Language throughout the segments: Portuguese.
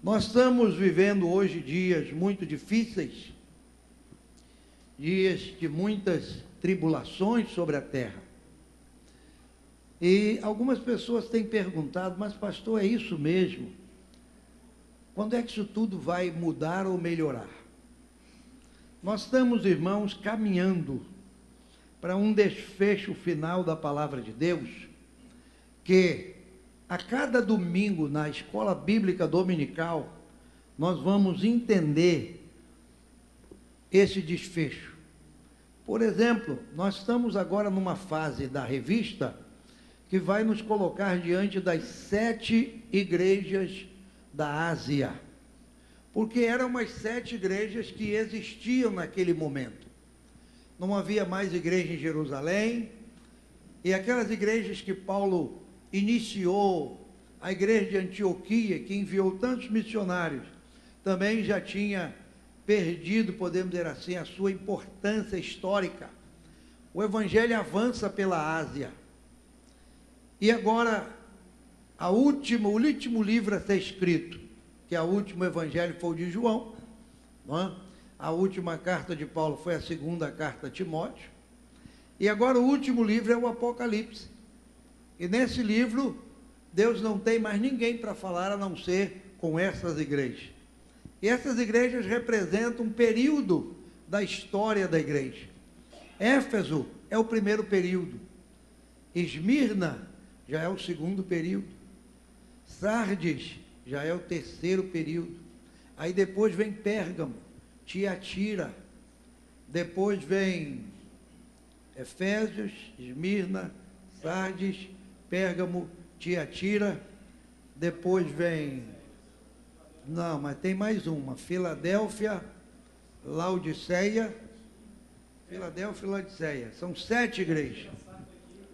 Nós estamos vivendo hoje dias muito difíceis, dias de muitas tribulações sobre a terra. E algumas pessoas têm perguntado, mas pastor, é isso mesmo? Quando é que isso tudo vai mudar ou melhorar? Nós estamos, irmãos, caminhando para um desfecho final da palavra de Deus, que a cada domingo na escola bíblica dominical, nós vamos entender esse desfecho. Por exemplo, nós estamos agora numa fase da revista que vai nos colocar diante das 7 igrejas da Ásia, porque eram as 7 igrejas que existiam naquele momento. Não havia mais igreja em Jerusalém, e aquelas igrejas que Paulo iniciou, a igreja de Antioquia, que enviou tantos missionários, também já tinha perdido, podemos dizer assim, a sua importância histórica. O evangelho avança pela Ásia. E agora, o último livro a ser escrito, que é o último evangelho foi o de João, não é? A última carta de Paulo foi a segunda carta a Timóteo, e agora o último livro é o Apocalipse. E nesse livro, Deus não tem mais ninguém para falar a não ser com essas igrejas. E essas igrejas representam um período da história da igreja. Éfeso é o primeiro período. Esmirna já é o segundo período. Sardes já é o terceiro período. Aí depois vem Pérgamo, Tiatira. Depois vem Efésios, Esmirna, Sardes, Pérgamo, Tiatira. Depois vem... Não, mas tem mais uma. Filadélfia, Laodiceia. Filadélfia e Laodiceia. São 7 igrejas.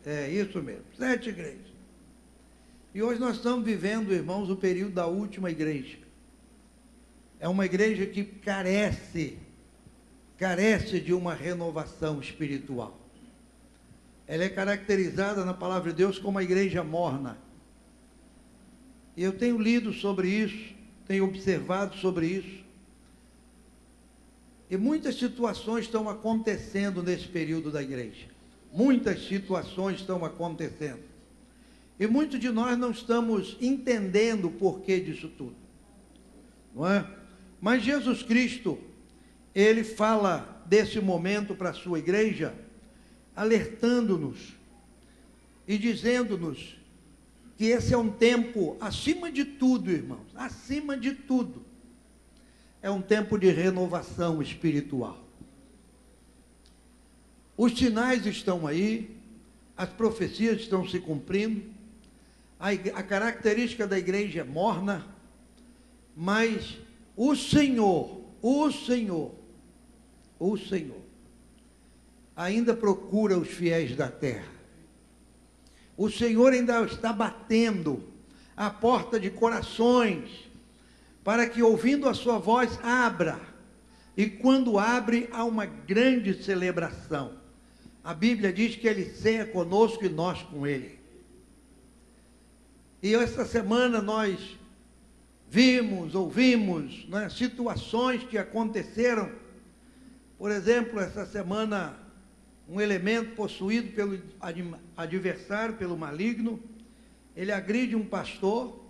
É isso mesmo, 7 igrejas. E hoje nós estamos vivendo, irmãos, o período da última igreja. É uma igreja que carece de uma renovação espiritual. Ela é caracterizada na palavra de Deus como a igreja morna. E eu tenho lido sobre isso, tenho observado sobre isso. E muitas situações estão acontecendo nesse período da igreja. Muitas situações estão acontecendo. E muitos de nós não estamos entendendo o porquê disso tudo. Não é? Mas Jesus Cristo, Ele fala desse momento para a sua igreja, alertando-nos e dizendo-nos que esse é um tempo, acima de tudo, irmãos, acima de tudo, é um tempo de renovação espiritual. Os sinais estão aí, as profecias estão se cumprindo, a característica da igreja é morna, mas o Senhor ainda procura os fiéis da terra. O Senhor ainda está batendo a porta de corações, para que, ouvindo a sua voz, abra. E quando abre, há uma grande celebração. A Bíblia diz que Ele ceia conosco e nós com Ele. E esta semana nós ouvimos, né, situações que aconteceram. Por exemplo, essa semana, um elemento possuído pelo adversário, pelo maligno, ele agride um pastor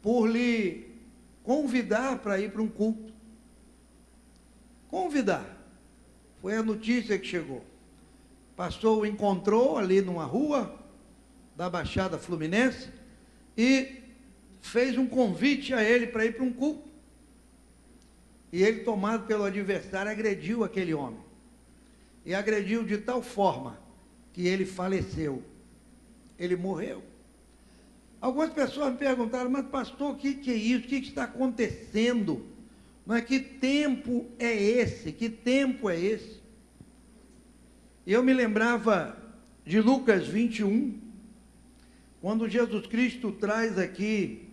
por lhe convidar para ir para um culto. Convidar. Foi a notícia que chegou. O pastor o encontrou ali numa rua da Baixada Fluminense e fez um convite a ele para ir para um culto. E ele, tomado pelo adversário, agrediu aquele homem. E agrediu de tal forma que ele faleceu. Ele morreu. Algumas pessoas me perguntaram, mas pastor, o que é isso? O que está acontecendo? Mas que tempo é esse? Que tempo é esse? E eu me lembrava de Lucas 21, quando Jesus Cristo traz aqui,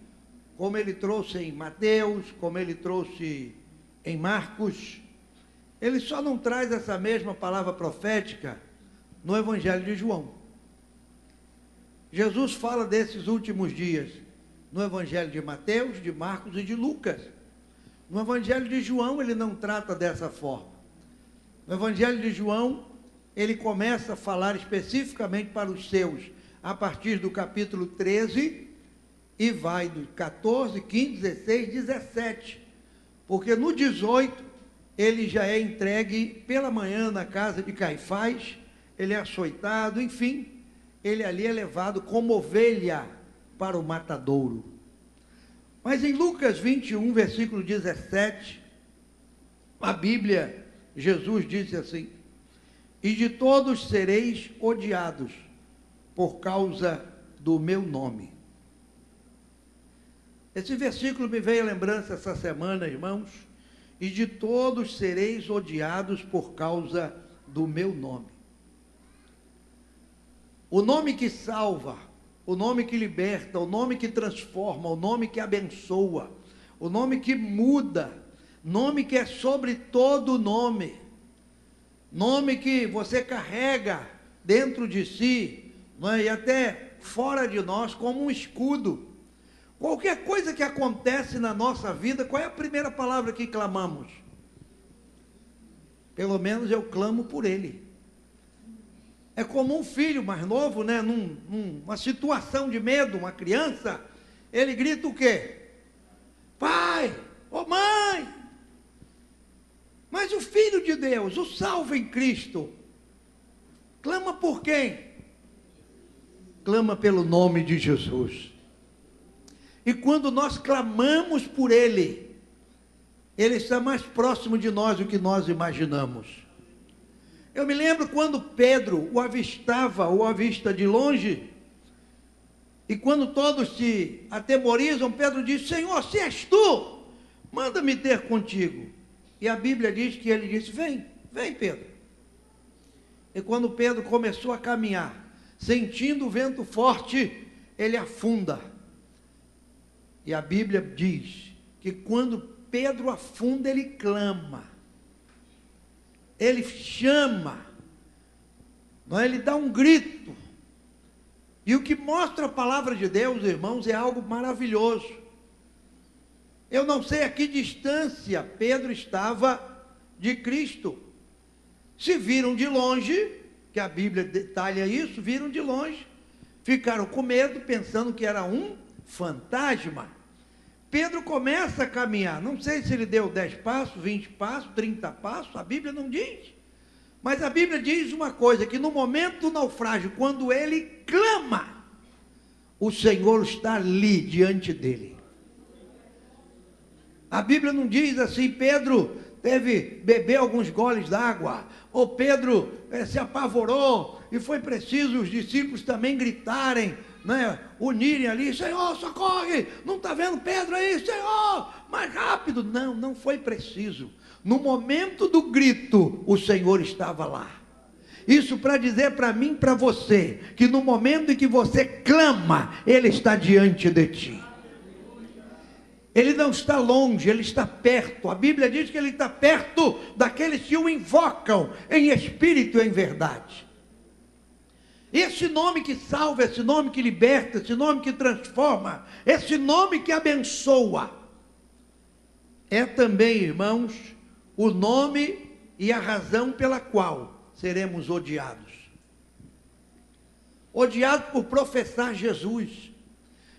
como ele trouxe em Mateus, como ele trouxe em Marcos, ele só não traz essa mesma palavra profética no Evangelho de João. Jesus fala desses últimos dias, no Evangelho de Mateus, de Marcos e de Lucas. No Evangelho de João, ele não trata dessa forma. No Evangelho de João, ele começa a falar especificamente para os seus, a partir do capítulo 13, e vai do 14, 15, 16, 17. Porque no 18, ele já é entregue pela manhã na casa de Caifás, ele é açoitado, enfim, ele ali é levado como ovelha para o matadouro. Mas em Lucas 21, versículo 17, a Bíblia, Jesus disse assim: e de todos sereis odiados por causa do meu nome. Esse versículo me veio à lembrança essa semana, irmãos. E de todos sereis odiados por causa do meu nome. O nome que salva, o nome que liberta, o nome que transforma, o nome que abençoa, o nome que muda, nome que é sobre todo nome, nome que você carrega dentro de si, não é? E até fora de nós como um escudo. Qualquer coisa que acontece na nossa vida, qual é a primeira palavra que clamamos? Pelo menos eu clamo por ele. É como um filho mais novo, né? Numa situação de medo, uma criança, ele grita o quê? Pai, ô mãe! Mas o Filho de Deus, o salvo em Cristo, clama por quem? Clama pelo nome de Jesus. E quando nós clamamos por ele, ele está mais próximo de nós do que nós imaginamos. Eu me lembro quando Pedro o avista de longe, e quando todos se atemorizam, Pedro diz: Senhor, se és tu, manda-me ter contigo. E a Bíblia diz que ele disse: vem, vem Pedro. E quando Pedro começou a caminhar, sentindo o vento forte, ele afunda. E a Bíblia diz que quando Pedro afunda, ele clama, ele chama, não é? Ele dá um grito. E o que mostra a palavra de Deus, irmãos, é algo maravilhoso. Eu não sei a que distância Pedro estava de Cristo. Se viram de longe, que a Bíblia detalha isso, viram de longe, ficaram com medo, pensando que era um fantasma. Pedro começa a caminhar, não sei se ele deu 10 passos, 20 passos, 30 passos, a Bíblia não diz. Mas a Bíblia diz uma coisa, que no momento do naufrágio, quando ele clama, o Senhor está ali diante dele. A Bíblia não diz assim, Pedro teve beber alguns goles d'água, ou Pedro se apavorou, e foi preciso os discípulos também gritarem, né, unirem ali, Senhor, socorre, não está vendo Pedro aí, Senhor, mais rápido. Não, não foi preciso. No momento do grito, o Senhor estava lá. Isso para dizer para mim, para você, que no momento em que você clama, Ele está diante de ti. Ele não está longe, Ele está perto. A Bíblia diz que Ele está perto daqueles que o invocam em espírito e em verdade. Esse nome que salva, esse nome que liberta, esse nome que transforma, esse nome que abençoa, é também, irmãos, o nome e a razão pela qual seremos odiados. Odiados por professar Jesus,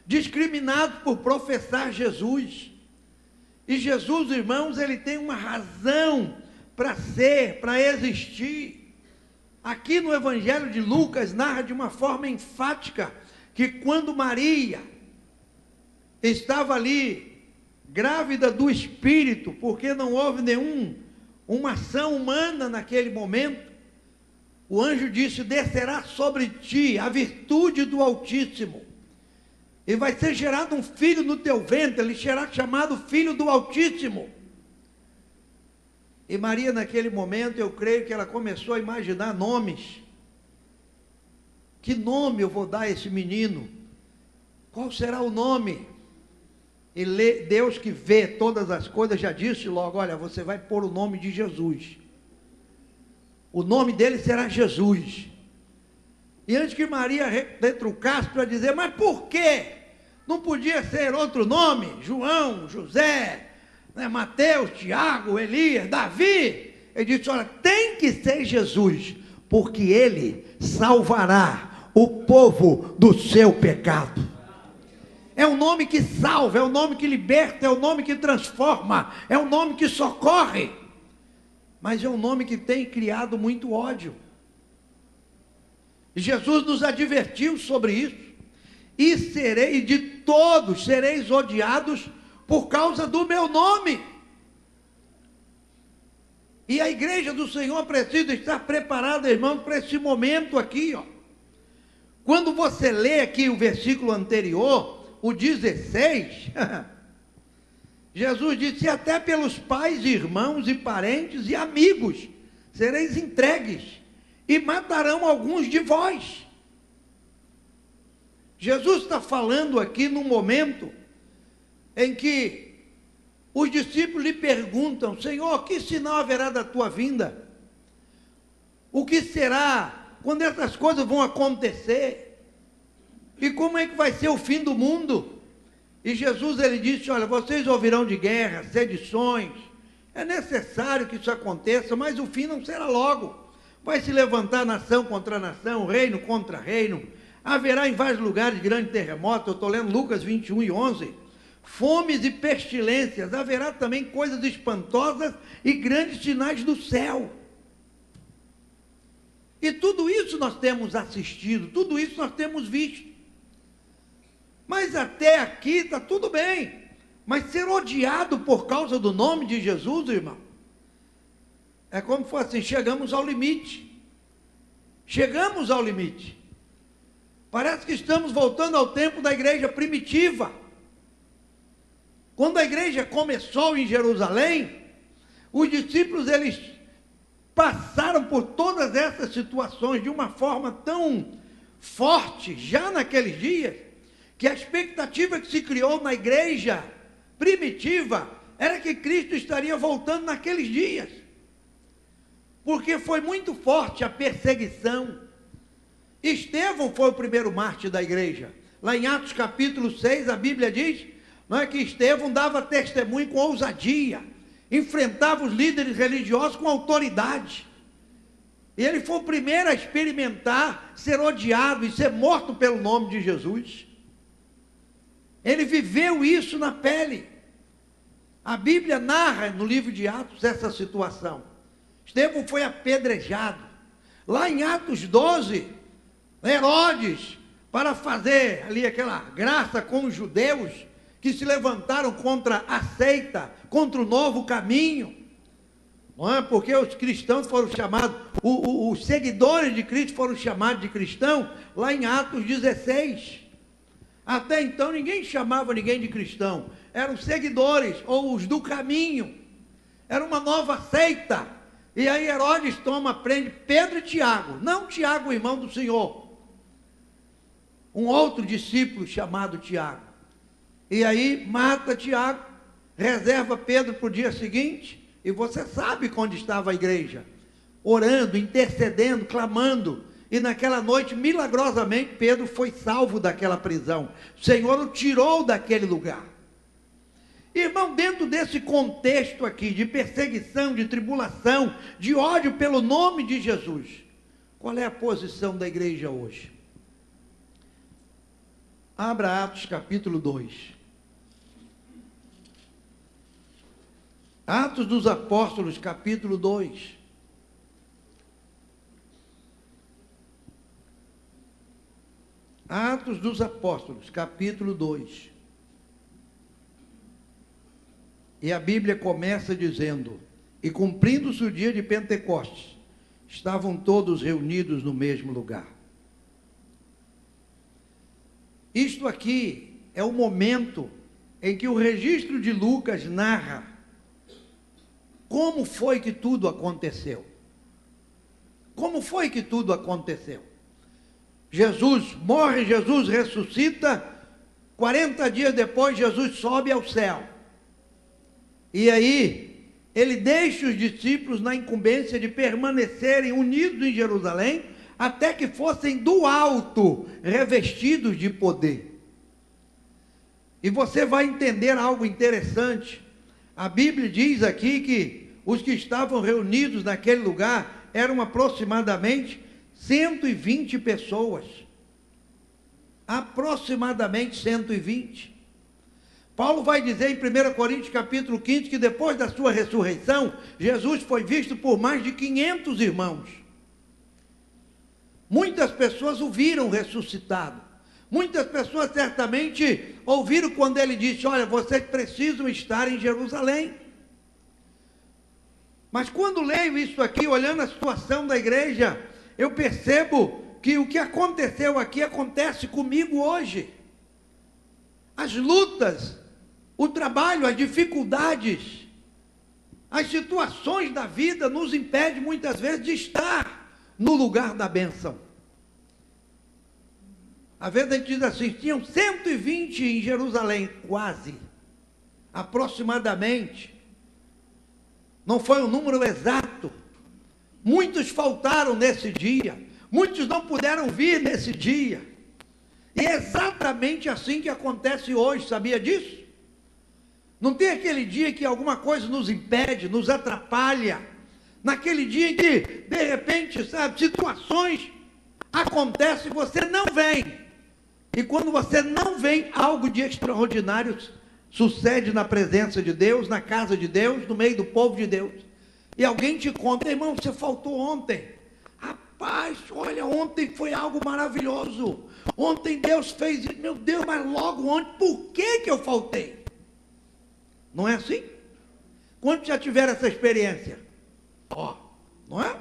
discriminados por professar Jesus. E Jesus, irmãos, ele tem uma razão para ser, para existir. Aqui no Evangelho de Lucas narra de uma forma enfática que quando Maria estava ali grávida do Espírito, porque não houve uma ação humana naquele momento, o anjo disse: descerá sobre ti a virtude do Altíssimo, e vai ser gerado um filho no teu ventre, ele será chamado Filho do Altíssimo. E Maria, naquele momento, eu creio que ela começou a imaginar nomes. Que nome eu vou dar a esse menino? Qual será o nome? E Deus, que vê todas as coisas, já disse logo: olha, você vai pôr o nome de Jesus. O nome dele será Jesus. E antes que Maria retrucasse para dizer: mas por quê? Não podia ser outro nome, João, José, né, Mateus, Tiago, Elias, Davi. Ele disse, olha, tem que ser Jesus, porque ele salvará o povo do seu pecado. É o nome que salva, é o nome que liberta, é o nome que transforma, é o nome que socorre. Mas é um nome que tem criado muito ódio. E Jesus nos advertiu sobre isso. E de todos sereis odiados por causa do meu nome. E a igreja do Senhor precisa estar preparada, irmãos, para esse momento aqui, ó. Quando você lê aqui o versículo anterior, o 16, Jesus disse, até pelos pais, irmãos e parentes e amigos sereis entregues, e matarão alguns de vós. Jesus está falando aqui num momento em que os discípulos lhe perguntam, Senhor, que sinal haverá da tua vinda? O que será? Quando essas coisas vão acontecer? E como é que vai ser o fim do mundo? E Jesus, ele disse, olha, vocês ouvirão de guerra, sedições, é necessário que isso aconteça, mas o fim não será logo. Vai se levantar nação contra nação, reino contra reino, haverá em vários lugares grande terremoto, eu estou lendo Lucas 21:11, fomes e pestilências, haverá também coisas espantosas e grandes sinais do céu. E tudo isso nós temos assistido, tudo isso nós temos visto. Mas até aqui está tudo bem. Mas ser odiado por causa do nome de Jesus, irmão, é como se fosse assim, chegamos ao limite. Chegamos ao limite. Parece que estamos voltando ao tempo da igreja primitiva. Quando a igreja começou em Jerusalém, os discípulos, eles passaram por todas essas situações de uma forma tão forte, já naqueles dias, que a expectativa que se criou na igreja primitiva era que Cristo estaria voltando naqueles dias. Porque foi muito forte a perseguição. Estevão foi o primeiro mártir da igreja. Lá em Atos capítulo 6, a Bíblia diz, não é, que Estevão dava testemunho com ousadia, enfrentava os líderes religiosos com autoridade. E ele foi o primeiro a experimentar ser odiado e ser morto pelo nome de Jesus. Ele viveu isso na pele. A Bíblia narra no livro de Atos essa situação. Estevão foi apedrejado. Lá em Atos 12, Herodes, para fazer ali aquela graça com os judeus que se levantaram contra a seita, contra o novo caminho, não é? Porque os cristãos foram chamados, os seguidores de Cristo foram chamados de cristão, lá em Atos 16. Até então ninguém chamava ninguém de cristão, eram seguidores, ou os do caminho, era uma nova seita. E aí Herodes prende Pedro e Tiago, não Tiago, irmão do Senhor, um outro discípulo chamado Tiago. E aí mata Tiago, reserva Pedro para o dia seguinte, e você sabe onde estava a igreja, orando, intercedendo, clamando, e naquela noite, milagrosamente, Pedro foi salvo daquela prisão. O Senhor o tirou daquele lugar. Irmão, dentro desse contexto aqui, de perseguição, de tribulação, de ódio pelo nome de Jesus, qual é a posição da igreja hoje? Abra Atos capítulo 2. Atos dos Apóstolos, capítulo 2. Atos dos Apóstolos, capítulo 2. E a Bíblia começa dizendo, e cumprindo-se o dia de Pentecostes, estavam todos reunidos no mesmo lugar. Isto aqui é o momento em que o registro de Lucas narra como foi que tudo aconteceu. Como foi que tudo aconteceu? Jesus morre, Jesus ressuscita, 40 dias depois Jesus sobe ao céu. E aí, ele deixa os discípulos na incumbência de permanecerem unidos em Jerusalém, até que fossem do alto, revestidos de poder. E você vai entender algo interessante. A Bíblia diz aqui que os que estavam reunidos naquele lugar eram aproximadamente 120 pessoas. Aproximadamente 120. Paulo vai dizer em 1 Coríntios capítulo 15 que depois da sua ressurreição, Jesus foi visto por mais de 500 irmãos. Muitas pessoas o viram ressuscitado. Muitas pessoas certamente ouviram quando ele disse: olha, vocês precisam estar em Jerusalém. Mas quando leio isso aqui, olhando a situação da igreja, eu percebo que o que aconteceu aqui acontece comigo hoje. As lutas, o trabalho, as dificuldades, as situações da vida nos impedem muitas vezes de estar no lugar da bênção. Às vezes a gente diz assim, tinham 120 em Jerusalém, quase, aproximadamente. Não foi um número exato. Muitos faltaram nesse dia, muitos não puderam vir nesse dia. E é exatamente assim que acontece hoje, sabia disso? Não tem aquele dia que alguma coisa nos impede, nos atrapalha. Naquele dia em que, de repente, sabe, situações acontecem e você não vem. E quando você não vem, algo de extraordinário sucede na presença de Deus, na casa de Deus, no meio do povo de Deus. E alguém te conta: irmão, você faltou ontem. Rapaz, olha, ontem foi algo maravilhoso. Ontem Deus fez, meu Deus, mas logo ontem, por que eu faltei? Não é assim? Quantos já tiveram essa experiência? Não é?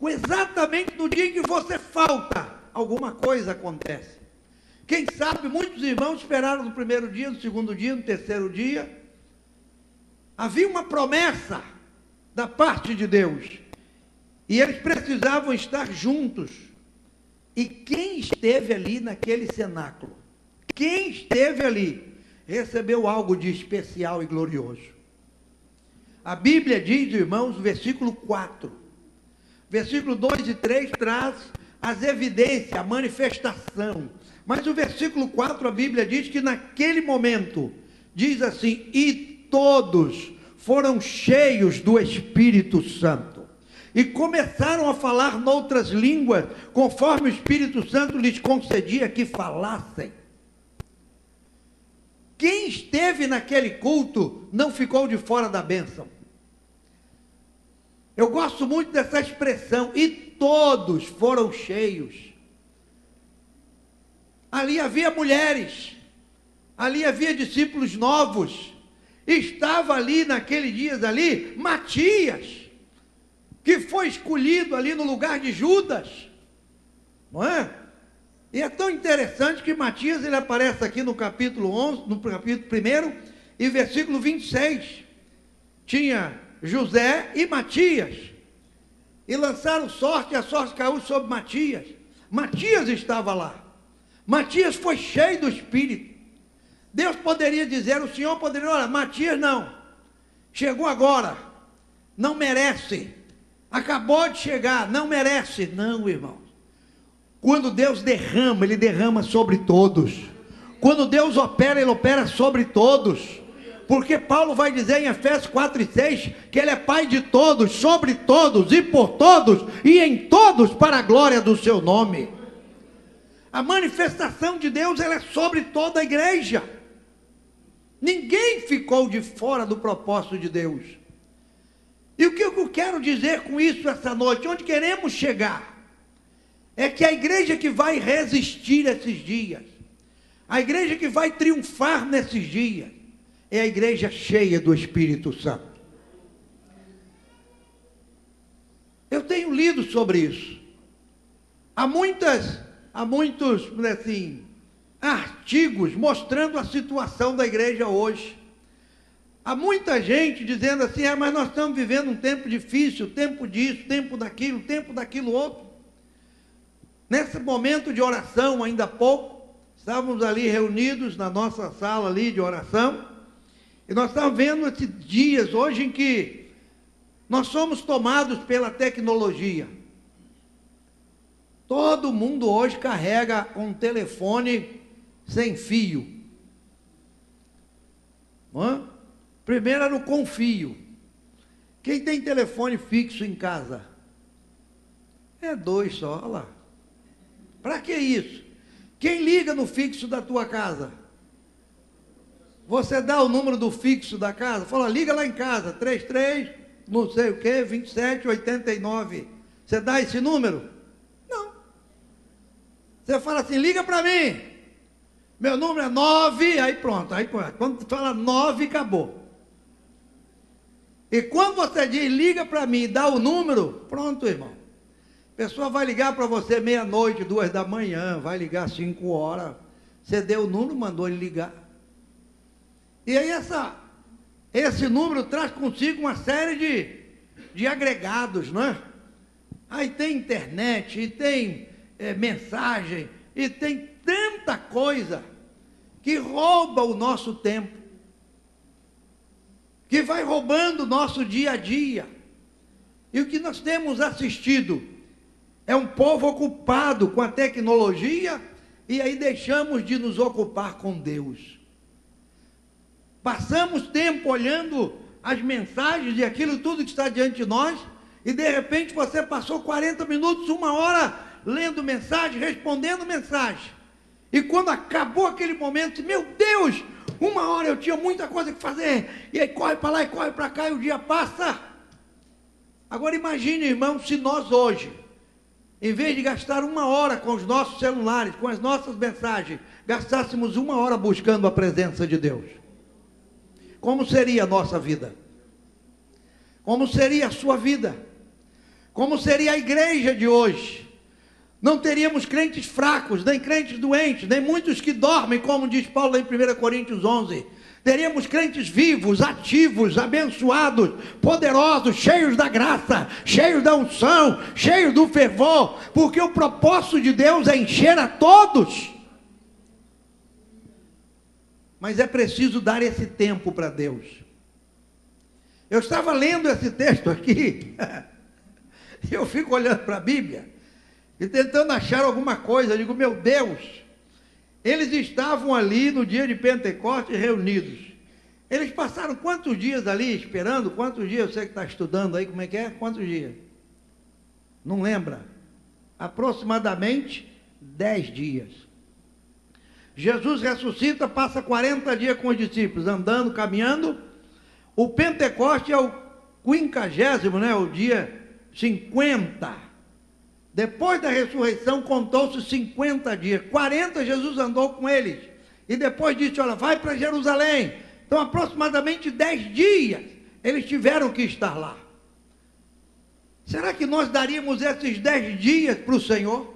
Exatamente no dia em que você falta, alguma coisa acontece. Quem sabe, muitos irmãos esperaram no primeiro dia, no segundo dia, no terceiro dia. Havia uma promessa da parte de Deus. E eles precisavam estar juntos. E quem esteve ali naquele cenáculo? Quem esteve ali? Recebeu algo de especial e glorioso. A Bíblia diz, irmãos, versículo 4. Versículo 2 e 3 traz as evidências, a manifestação. Mas o versículo 4, a Bíblia diz que naquele momento, diz assim: e todos foram cheios do Espírito Santo, e começaram a falar noutras línguas, conforme o Espírito Santo lhes concedia que falassem. Quem esteve naquele culto não ficou de fora da bênção. Eu gosto muito dessa expressão, e todos foram cheios. Ali havia mulheres, ali havia discípulos novos, estava ali naqueles dias ali, Matias, que foi escolhido ali no lugar de Judas, não é? E é tão interessante que Matias, ele aparece aqui no capítulo 11, no capítulo 1 e versículo 26, tinha José e Matias, e lançaram sorte, e a sorte caiu sobre Matias. Matias estava lá. Matias foi cheio do Espírito. Deus poderia dizer, o Senhor poderia, olha, Matias não, chegou agora, não merece, acabou de chegar, não merece. Não, irmão. Quando Deus derrama, Ele derrama sobre todos. Quando Deus opera, Ele opera sobre todos. Porque Paulo vai dizer em Efésios 4 e 6, que Ele é Pai de todos, sobre todos e por todos, e em todos para a glória do seu nome. A manifestação de Deus, ela é sobre toda a igreja. Ninguém ficou de fora do propósito de Deus. E o que eu quero dizer com isso essa noite, onde queremos chegar, é que a igreja que vai resistir esses dias, a igreja que vai triunfar nesses dias, é a igreja cheia do Espírito Santo. Eu tenho lido sobre isso. Há muitos, assim, artigos mostrando a situação da igreja hoje. Há muita gente dizendo assim, mas nós estamos vivendo um tempo difícil, tempo disso, tempo daquilo outro. Nesse momento de oração, ainda há pouco, estávamos ali reunidos na nossa sala ali de oração, e nós estamos vendo esses dias hoje em que nós somos tomados pela tecnologia. Todo mundo hoje carrega um telefone sem fio. Hã? Primeiro era o confio. Quem tem telefone fixo em casa? É 2 só, olha lá. Para que isso? Quem liga no fixo da tua casa? Você dá o número do fixo da casa? Fala, liga lá em casa, 33, não sei o que, 2789. Você dá esse número? Não. Você fala assim, liga para mim. Meu número é 9, aí pronto. Aí quando fala 9, acabou. E quando você diz, liga para mim, dá o número, pronto, irmão. A pessoa vai ligar para você meia-noite, 2 da manhã, vai ligar 5 horas. Você deu o número, mandou ele ligar. E aí esse número traz consigo uma série de agregados, não é? Aí tem internet, e tem mensagem, e tem tanta coisa que rouba o nosso tempo, que vai roubando o nosso dia a dia. E o que nós temos assistido é um povo ocupado com a tecnologia, e aí deixamos de nos ocupar com Deus. Passamos tempo olhando as mensagens e aquilo tudo que está diante de nós, e de repente você passou 40 minutos, 1 hora, lendo mensagem, respondendo mensagem. E quando acabou aquele momento, meu Deus, 1 hora eu tinha muita coisa que fazer, e aí corre para lá e corre para cá, e o dia passa. Agora imagine, irmão, se nós hoje, em vez de gastar 1 hora com os nossos celulares, com as nossas mensagens, gastássemos 1 hora buscando a presença de Deus. Como seria a nossa vida? Como seria a sua vida? Como seria a igreja de hoje? Não teríamos crentes fracos, nem crentes doentes, nem muitos que dormem, como diz Paulo em 1 Coríntios 11. Teríamos crentes vivos, ativos, abençoados, poderosos, cheios da graça, cheios da unção, cheios do fervor, porque o propósito de Deus é encher a todos. Mas é preciso dar esse tempo para Deus. Eu estava lendo esse texto aqui, e eu fico olhando para a Bíblia, e tentando achar alguma coisa. Eu digo, meu Deus, eles estavam ali no dia de Pentecostes reunidos. Eles passaram quantos dias ali esperando? Quantos dias? Você que está estudando aí, como é que é? Quantos dias? Não lembra? Aproximadamente 10 dias. Jesus ressuscita, passa 40 dias com os discípulos, andando, caminhando. O Pentecoste é o 50º, né? O dia 50. Depois da ressurreição, contou-se 50 dias. 40 Jesus andou com eles. E depois disse, olha, vai para Jerusalém. Então, aproximadamente 10 dias, eles tiveram que estar lá. Será que nós daríamos esses 10 dias para o Senhor?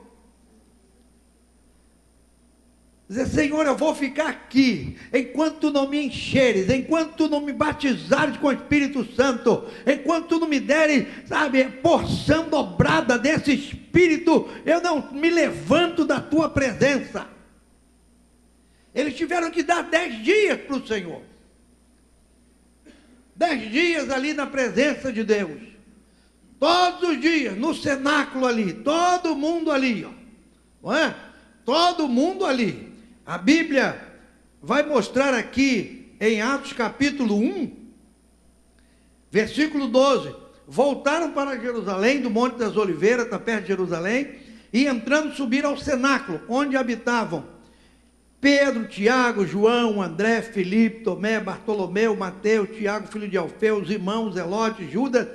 Dizer, Senhor, eu vou ficar aqui, enquanto tu não me encheres, enquanto tu não me batizares com o Espírito Santo, enquanto tu não me deres, sabe, porção dobrada desse Espírito, eu não me levanto da tua presença. Eles tiveram que dar 10 dias para o Senhor. 10 dias ali na presença de Deus. Todos os dias, no cenáculo ali, todo mundo ali, ó, não é? Todo mundo ali. A Bíblia vai mostrar aqui em Atos capítulo 1, versículo 12, voltaram para Jerusalém, do Monte das Oliveiras, está perto de Jerusalém, e entrando subiram ao cenáculo, onde habitavam Pedro, Tiago, João, André, Filipe, Tomé, Bartolomeu, Mateus, Tiago, filho de Alfeu, os irmãos Zelote, Judas.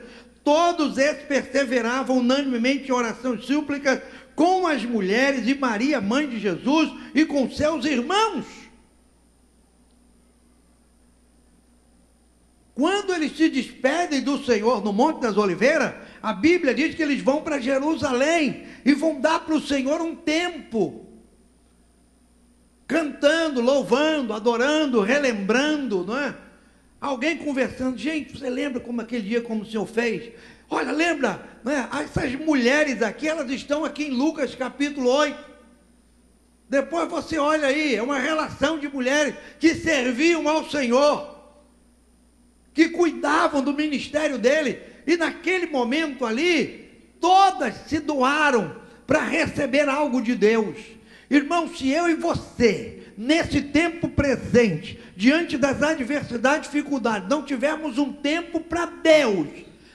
Todos esses perseveravam unanimemente em oração e súplicas com as mulheres e Maria, mãe de Jesus, e com seus irmãos. Quando eles se despedem do Senhor no Monte das Oliveiras, a Bíblia diz que eles vão para Jerusalém e vão dar para o Senhor um tempo, cantando, louvando, adorando, relembrando, não é? Alguém conversando, gente, você lembra como aquele dia como o Senhor fez? Olha, lembra, né? Essas mulheres aqui, elas estão aqui em Lucas capítulo 8. Depois você olha aí, é uma relação de mulheres que serviam ao Senhor, que cuidavam do ministério dele, e naquele momento ali, todas se doaram para receber algo de Deus. Irmão, se eu e você nesse tempo presente, diante das adversidades e dificuldades, não tivermos um tempo para Deus,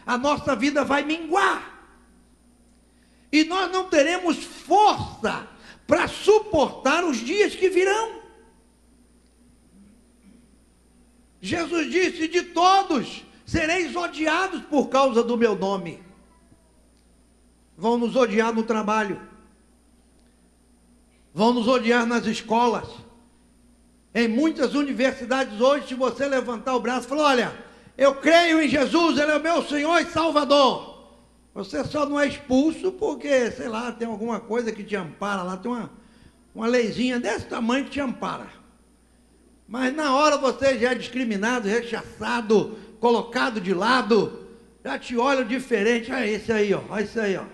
a nossa vida vai minguar. E nós não teremos força para suportar os dias que virão. Jesus disse: de todos sereis odiados por causa do meu nome. Vão nos odiar no trabalho, vão nos odiar nas escolas. Em muitas universidades hoje, se você levantar o braço e falar: olha, eu creio em Jesus, Ele é o meu Senhor e Salvador, você só não é expulso porque, sei lá, tem alguma coisa que te ampara lá, tem uma leizinha desse tamanho que te ampara. Mas na hora você já é discriminado, rechaçado, colocado de lado, já te olham diferente. Olha esse aí, ó, olha isso aí, ó.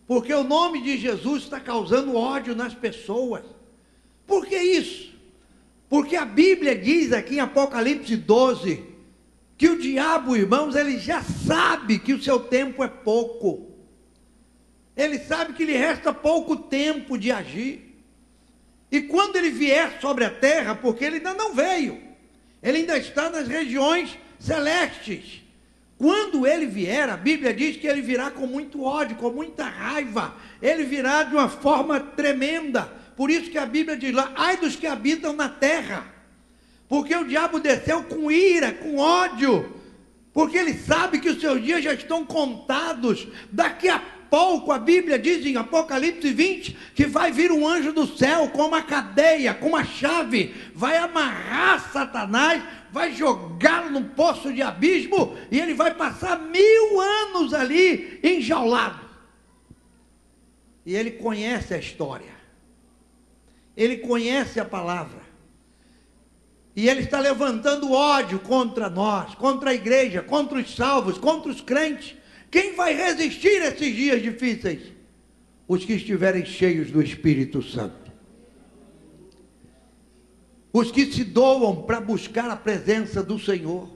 Porque o nome de Jesus está causando ódio nas pessoas. Por que isso? Porque a Bíblia diz aqui em Apocalipse 12, que o diabo, irmãos, ele já sabe que o seu tempo é pouco. Ele sabe que lhe resta pouco tempo de agir. E quando ele vier sobre a terra, porque ele ainda não veio, ele ainda está nas regiões celestes. Quando ele vier, a Bíblia diz que ele virá com muito ódio, com muita raiva. Ele virá de uma forma tremenda. Por isso que a Bíblia diz lá: ai dos que habitam na terra. Porque o diabo desceu com ira, com ódio. Porque ele sabe que os seus dias já estão contados. Daqui a pouco, a Bíblia diz em Apocalipse 20, que vai vir um anjo do céu com uma cadeia, com uma chave, vai amarrar Satanás, vai jogá-lo num poço de abismo, e ele vai passar 1000 anos ali enjaulado. E ele conhece a história, ele conhece a palavra, e ele está levantando ódio contra nós, contra a igreja, contra os salvos, contra os crentes. Quem vai resistir a esses dias difíceis? Os que estiverem cheios do Espírito Santo. Os que se doam para buscar a presença do Senhor.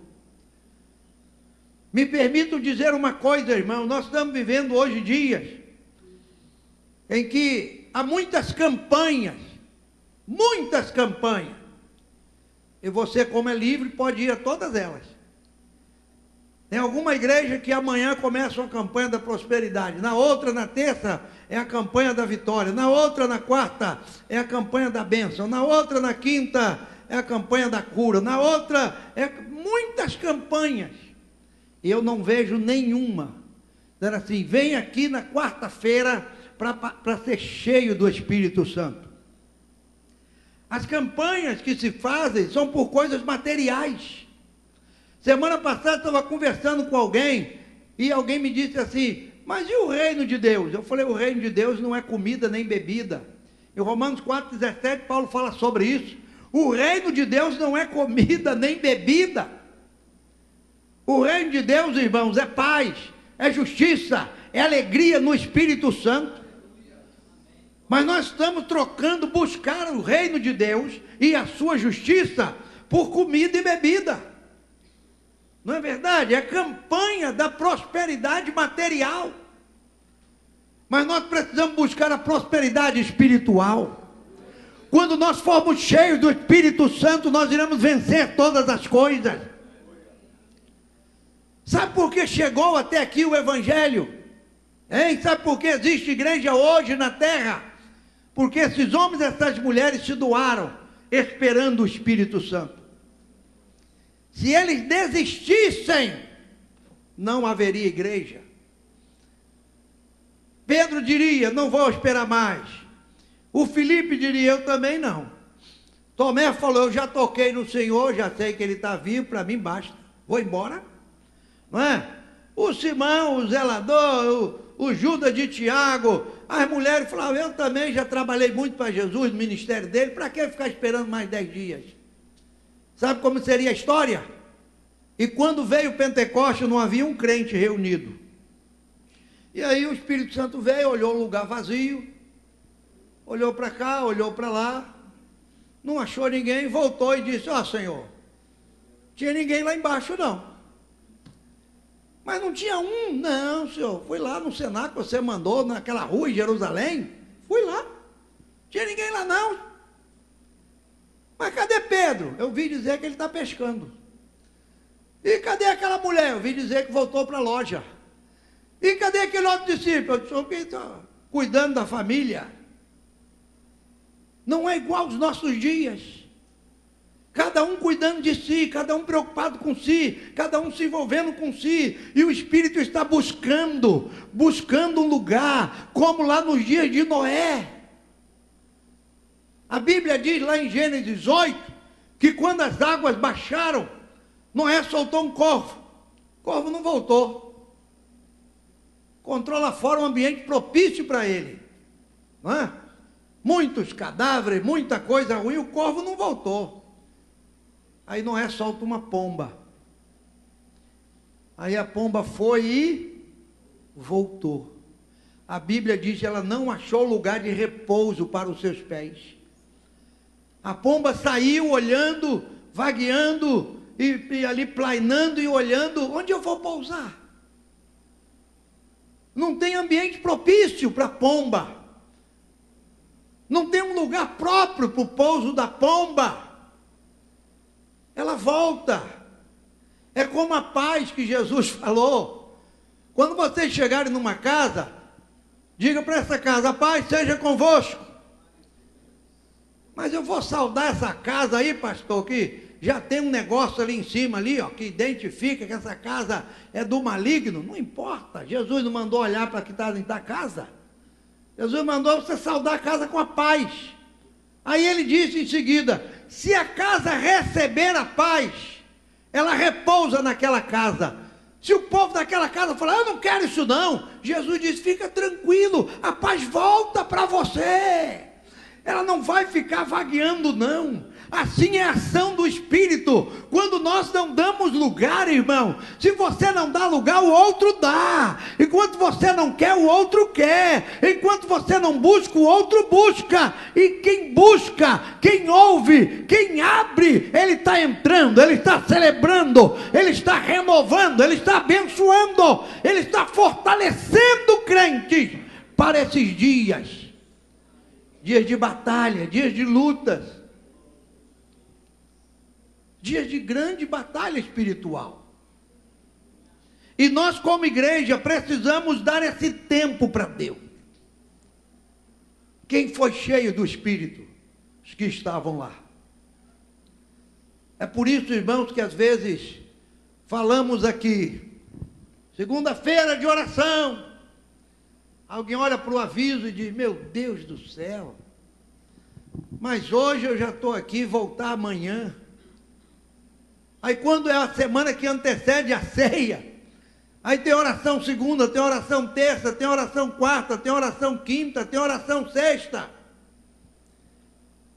Me permitam dizer uma coisa, irmão. Nós estamos vivendo hoje dias em que há muitas campanhas. E você, como é livre, pode ir a todas elas. Tem alguma igreja que amanhã começa uma campanha da prosperidade, na outra, na terça, é a campanha da vitória, na outra, na quarta, é a campanha da bênção, na outra, na quinta, é a campanha da cura, na outra, muitas campanhas. E eu não vejo nenhuma dizendo assim: vem aqui na quarta-feira para ser cheio do Espírito Santo. As campanhas que se fazem são por coisas materiais. Semana passada eu estava conversando com alguém, e alguém me disse assim: mas e o reino de Deus? Eu falei: o reino de Deus não é comida nem bebida. Em Romanos 4,17, Paulo fala sobre isso. O reino de Deus não é comida nem bebida. O reino de Deus, irmãos, é paz, é justiça, é alegria no Espírito Santo. Mas nós estamos trocando buscar o reino de Deus e a sua justiça por comida e bebida. Não é verdade? É a campanha da prosperidade material. Mas nós precisamos buscar a prosperidade espiritual. Quando nós formos cheios do Espírito Santo, nós iremos vencer todas as coisas. Sabe por que chegou até aqui o Evangelho? Hein? Sabe por que existe igreja hoje na terra? Porque esses homens e essas mulheres se doaram, esperando o Espírito Santo. Se eles desistissem, não haveria igreja. Pedro diria: não vou esperar mais. O Filipe diria: eu também não. Tomé falou: eu já toquei no Senhor, já sei que Ele está vivo, para mim basta, vou embora. Não é? O Simão, o zelador, o Judas de Tiago, as mulheres falavam: eu também já trabalhei muito para Jesus, no ministério dele, para que ficar esperando mais 10 dias? Sabe como seria a história? E quando veio o Pentecostes, não havia um crente reunido. E aí o Espírito Santo veio, olhou o lugar vazio, olhou para cá, olhou para lá, não achou ninguém, voltou e disse: ó, Senhor, tinha ninguém lá embaixo não. Mas não tinha um? Não, Senhor, fui lá no cenáculo que você mandou, naquela rua em Jerusalém, fui lá. Tinha ninguém lá não. Mas cadê Pedro? Eu vi dizer que ele está pescando. E cadê aquela mulher? Eu vi dizer que voltou para a loja. E cadê aquele outro discípulo? Eu disse, o que está cuidando da família? Não é igual aos nossos dias. Cada um cuidando de si, cada um preocupado com si, cada um se envolvendo com si, e o Espírito está buscando um lugar, como lá nos dias de Noé. A Bíblia diz lá em Gênesis 8, que quando as águas baixaram, Noé soltou um corvo. O corvo não voltou. Encontrou lá fora um ambiente propício para ele. Não é? Muitos cadáveres, muita coisa ruim, o corvo não voltou. Aí Noé solta uma pomba. Aí a pomba foi e voltou. A Bíblia diz que ela não achou lugar de repouso para os seus pés. A pomba saiu olhando, vagueando, e ali plainando e olhando, onde eu vou pousar? Não tem ambiente propício para a pomba. Não tem um lugar próprio para o pouso da pomba. Ela volta. É como a paz que Jesus falou. Quando vocês chegarem numa casa, diga para essa casa, a paz seja convosco. Mas eu vou saudar essa casa aí, pastor, que já tem um negócio ali em cima, ali, ó, que identifica que essa casa é do maligno. Não importa, Jesus não mandou olhar para que está dentro da casa. Jesus mandou você saudar a casa com a paz. Aí ele disse em seguida, se a casa receber a paz, ela repousa naquela casa. Se o povo daquela casa falar, eu não quero isso não, Jesus disse, fica tranquilo, a paz volta para você. Ela não vai ficar vagueando não. Assim é a ação do Espírito. Quando nós não damos lugar, irmão, se você não dá lugar, o outro dá. Enquanto você não quer, o outro quer. Enquanto você não busca, o outro busca. E quem busca, quem ouve, quem abre, ele está entrando, ele está celebrando, ele está renovando, ele está abençoando, ele está fortalecendo crentes para esses dias. Dias de batalha, dias de lutas. Dias de grande batalha espiritual. E nós como igreja precisamos dar esse tempo para Deus. Quem foi cheio do Espírito? Os que estavam lá. É por isso, irmãos, que às vezes falamos aqui, segunda-feira de oração, alguém olha para o aviso e diz, meu Deus do céu, mas hoje eu já estou aqui, voltar amanhã. Aí quando é a semana que antecede a ceia, aí tem oração segunda, tem oração terça, tem oração quarta, tem oração quinta, tem oração sexta.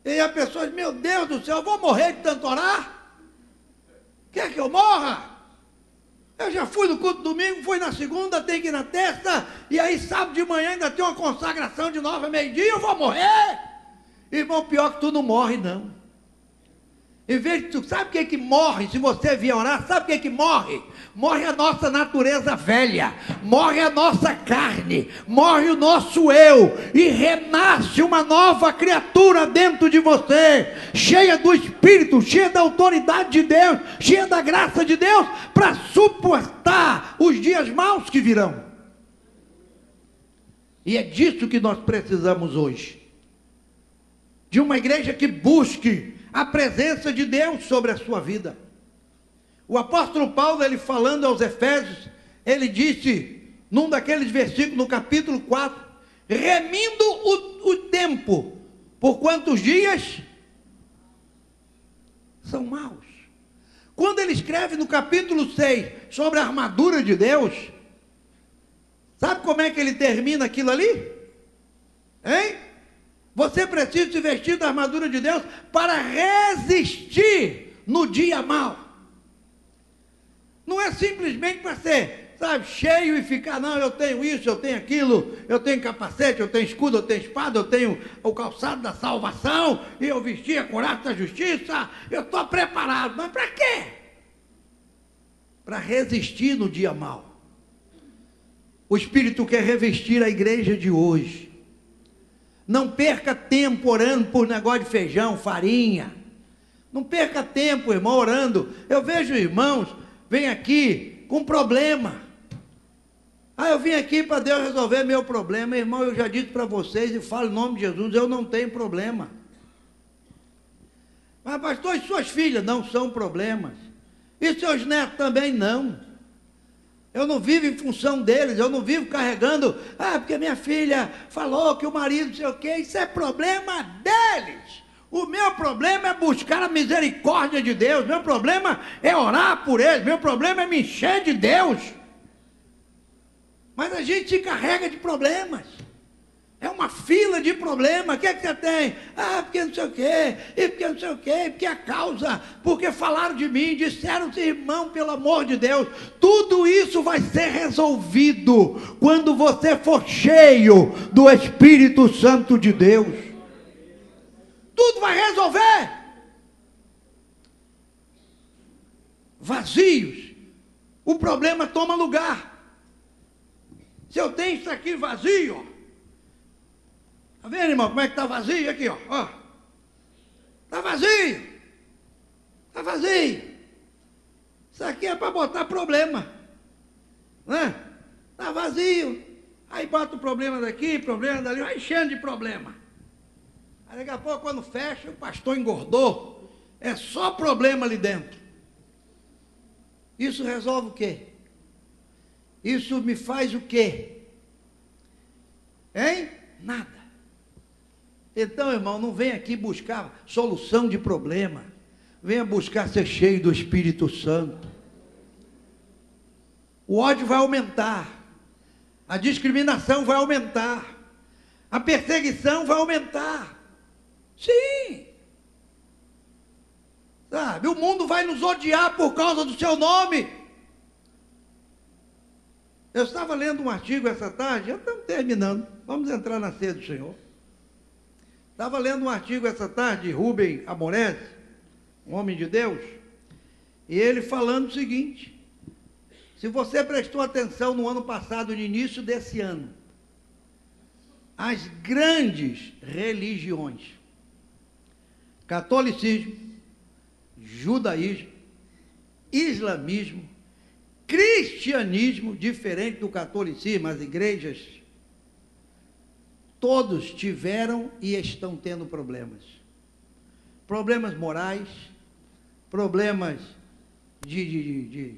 E a pessoa diz, meu Deus do céu, eu vou morrer de tanto orar? Quer que eu morra? Eu já fui no culto domingo, fui na segunda, tenho que ir na terça, e aí sábado de manhã ainda tem uma consagração de 9 a meio-dia, eu vou morrer? Irmão, pior que tu não morre não. Em vez de tu, sabe o que é que morre se você vier orar? Sabe o que é que morre? Morre a nossa natureza velha, morre a nossa carne, morre o nosso eu, e renasce uma nova criatura dentro de você, cheia do Espírito, cheia da autoridade de Deus, cheia da graça de Deus, para suportar os dias maus que virão. E é disso que nós precisamos hoje. De uma igreja que busque a presença de Deus sobre a sua vida. O apóstolo Paulo, ele falando aos Efésios, ele disse, num daqueles versículos, no capítulo 4, remindo o tempo, por quantos dias são maus. Quando ele escreve no capítulo 6, sobre a armadura de Deus, sabe como é que ele termina aquilo ali? Hein? Você precisa se vestir da armadura de Deus para resistir no dia mau. Não é simplesmente para ser, sabe, cheio e ficar, não, eu tenho isso, eu tenho aquilo, eu tenho capacete, eu tenho escudo, eu tenho espada, eu tenho o calçado da salvação, e eu vesti a couraça da justiça, eu estou preparado. Mas para quê? Para resistir no dia mau. O Espírito quer revestir a igreja de hoje. Não perca tempo orando por negócio de feijão, farinha. Não perca tempo, irmão, orando. Eu vejo irmãos, vem aqui com problema. Eu vim aqui para Deus resolver meu problema. Irmão, eu já disse para vocês e falo em nome de Jesus, eu não tenho problema. Mas pastor, e suas filhas não são problemas. E seus netos também não. Eu não vivo em função deles, eu não vivo carregando, porque minha filha falou que o marido não sei o quê, isso é problema deles. O meu problema é buscar a misericórdia de Deus, meu problema é orar por eles, meu problema é me encher de Deus. Mas a gente se carrega de problemas. É uma fila de problemas. O que é que você tem? Porque não sei o quê, e porque não sei o quê, porque a causa, porque falaram de mim, disseram, irmão, pelo amor de Deus, tudo isso vai ser resolvido quando você for cheio do Espírito Santo de Deus. Tudo vai resolver. Vazios, o problema toma lugar. Se eu tenho isso aqui vazio, ó. Está vendo, irmão, como é que está vazio aqui, ó? Está vazio. Está vazio. Isso aqui é para botar problema. Né? Está vazio. Aí bota o problema daqui, problema dali, vai enchendo de problema. Aí daqui a pouco, quando fecha, o pastor engordou. É só problema ali dentro. Isso resolve o quê? Isso me faz o quê? Hein? Nada. Então, irmão, não venha aqui buscar solução de problema. Venha buscar ser cheio do Espírito Santo. O ódio vai aumentar. A discriminação vai aumentar. A perseguição vai aumentar. Sim. Sabe, o mundo vai nos odiar por causa do seu nome. Eu estava lendo um artigo essa tarde, já estamos terminando. Vamos entrar na ceia do Senhor. Estava lendo um artigo essa tarde de Rubem Amorese, um homem de Deus, e ele falando o seguinte: se você prestou atenção no ano passado, no início desse ano, as grandes religiões, catolicismo, judaísmo, islamismo, cristianismo, diferente do catolicismo, as igrejas, todos tiveram e estão tendo problemas. Problemas morais, problemas de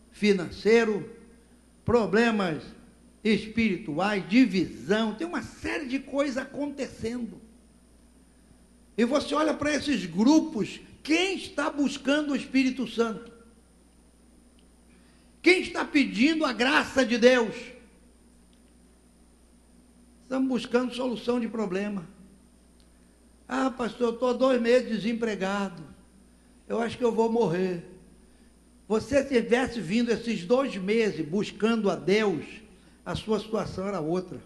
financeiro, problemas espirituais, divisão, tem uma série de coisas acontecendo. E você olha para esses grupos, quem está buscando o Espírito Santo? Quem está pedindo a graça de Deus? Estamos buscando solução de problema. Pastor, eu estou 2 meses desempregado. Eu acho que eu vou morrer. Você tivesse vindo esses 2 meses buscando a Deus, a sua situação era outra.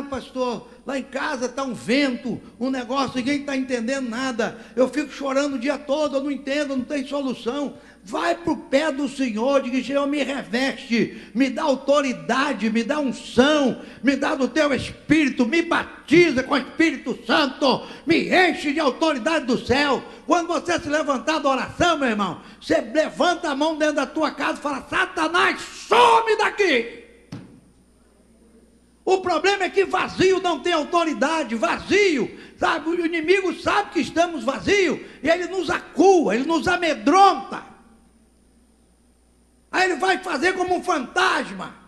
Pastor, lá em casa está um vento, um negócio, ninguém está entendendo nada. Eu fico chorando o dia todo, eu não entendo, não tem solução. Vai para o pé do Senhor, diga: Senhor, me reveste, me dá autoridade, me dá unção, me dá do teu Espírito, me batiza com o Espírito Santo, me enche de autoridade do céu. Quando você se levantar da oração, meu irmão, você levanta a mão dentro da tua casa e fala: Satanás, some daqui. O problema é que vazio não tem autoridade, vazio, sabe? O inimigo sabe que estamos vazios, e ele nos acua, ele nos amedronta. Aí ele vai fazer como um fantasma.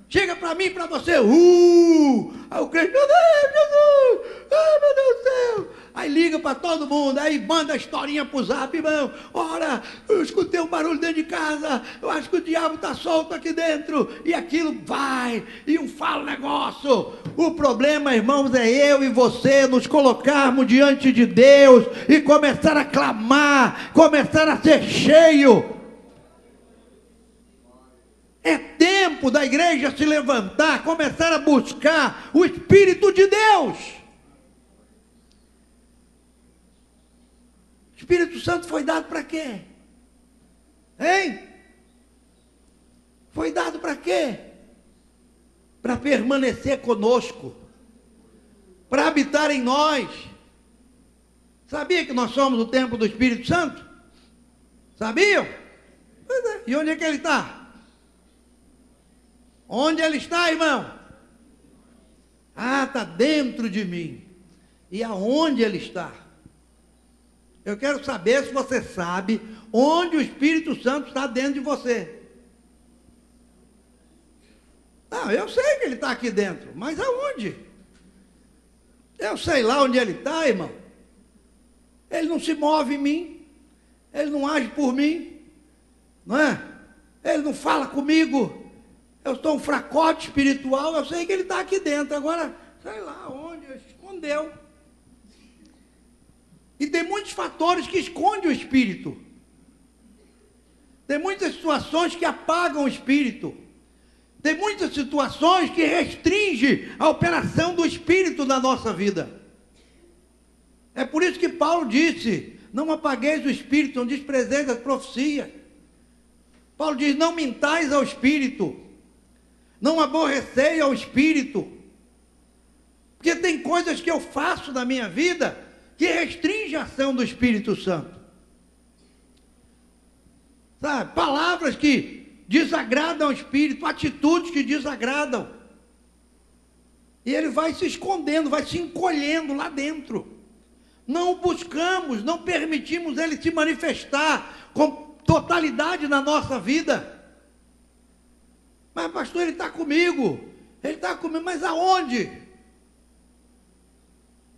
Chega para mim e para você, aí o crente, meu Deus, Jesus, meu Deus do céu. Aí liga para todo mundo, aí manda a historinha para o zap: irmão, ora, eu escutei um barulho dentro de casa, eu acho que o diabo está solto aqui dentro, e aquilo vai, e fala negócio. O problema, irmãos, é eu e você nos colocarmos diante de Deus, e começar a clamar, começar a ser cheio. É tempo da igreja se levantar, começar a buscar o Espírito de Deus. O Espírito Santo foi dado para quê? Hein? Foi dado para quê? para permanecer conosco, para habitar em nós. Sabia que nós somos o templo do Espírito Santo? Sabiam? Pois é. E onde é que ele está? Onde ele está, irmão? Ah, está dentro de mim. E aonde ele está? Eu quero saber se você sabe onde o Espírito Santo está dentro de você. Não, eu sei que ele está aqui dentro, mas aonde? Eu sei lá onde ele está, irmão. Ele não se move em mim, ele não age por mim, não é? Ele não fala comigo. Eu estou um fracote espiritual, eu sei que ele está aqui dentro. Agora, sei lá onde, escondeu. E tem muitos fatores que escondem o espírito. Tem muitas situações que apagam o espírito. Tem muitas situações que restringem a operação do espírito na nossa vida. É por isso que Paulo disse: não apagueis o espírito, não desprezeis a profecia. Paulo diz: não mintais ao espírito, não aborreceis ao espírito. Porque tem coisas que eu faço na minha vida que restringe a ação do Espírito Santo. Sabe? Palavras que desagradam o Espírito, atitudes que desagradam. E ele vai se escondendo, vai se encolhendo lá dentro. Não buscamos, não permitimos ele se manifestar com totalidade na nossa vida. Mas pastor, ele está comigo, mas aonde?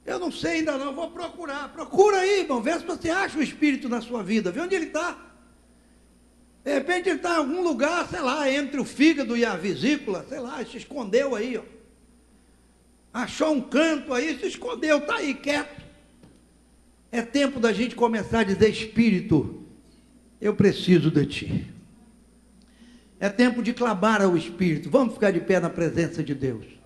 Eu não sei ainda não, vou procurar. Procura aí, irmão, vê se você acha o Espírito na sua vida, vê onde ele está. De repente ele está em algum lugar, sei lá, entre o fígado e a vesícula, sei lá, se escondeu aí, ó. Achou um canto aí, se escondeu, está aí, quieto. É tempo da gente começar a dizer: Espírito, eu preciso de Ti. É tempo de clamar ao Espírito. Vamos ficar de pé na presença de Deus.